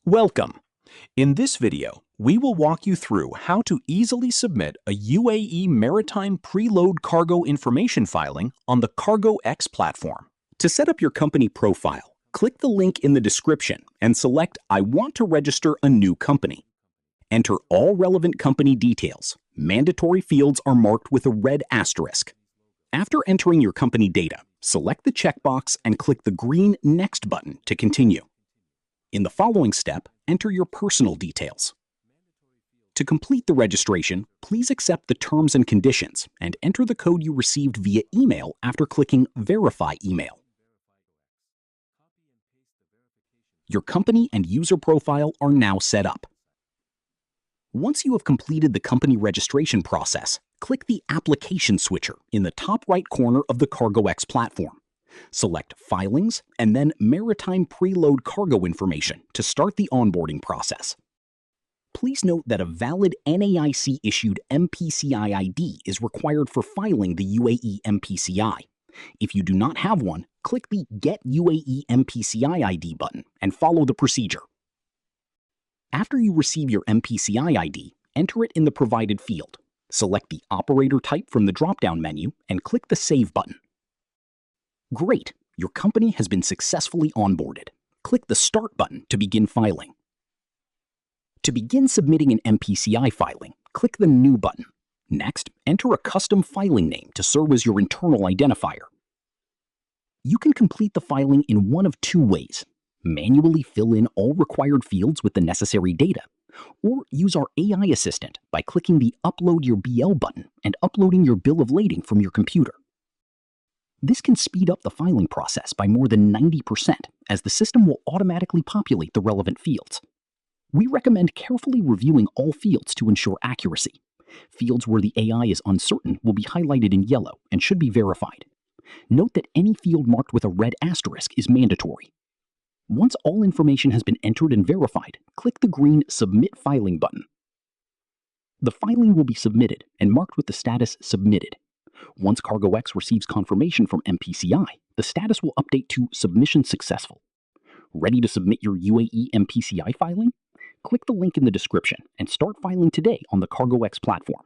Welcome! In this video, we will walk you through how to easily submit a UAE Maritime Preload Cargo Information filing on the CargoX platform. To set up your company profile, click the link in the description and select I want to register a new company. Enter all relevant company details. Mandatory fields are marked with a red asterisk. After entering your company data, select the checkbox and click the green Next button to continue. In the following step, enter your personal details. To complete the registration, please accept the terms and conditions and enter the code you received via email after clicking Verify Email. Your company and user profile are now set up. Once you have completed the company registration process, click the Application switcher in the top right corner of the CargoX platform. Select Filings and then Maritime Preload Cargo Information to start the onboarding process. Please note that a valid NAIC-issued MPCI ID is required for filing the UAE MPCI. If you do not have one, click the Get UAE MPCI ID button and follow the procedure. After you receive your MPCI ID, enter it in the provided field. Select the operator type from the drop-down menu and click the Save button. Great! Your company has been successfully onboarded. Click the Start button to begin filing. To begin submitting an MPCI filing, click the New button. Next, enter a custom filing name to serve as your internal identifier. You can complete the filing in one of two ways: manually fill in all required fields with the necessary data, or use our AI assistant by clicking the Upload Your BL button and uploading your bill of lading from your computer. This can speed up the filing process by more than 90%, as the system will automatically populate the relevant fields. We recommend carefully reviewing all fields to ensure accuracy. Fields where the AI is uncertain will be highlighted in yellow and should be verified. Note that any field marked with a red asterisk is mandatory. Once all information has been entered and verified, click the green Submit Filing button. The filing will be submitted and marked with the status Submitted. Once CargoX receives confirmation from MPCI, the status will update to Submission Successful. Ready to submit your UAE MPCI filing? Click the link in the description and start filing today on the CargoX platform.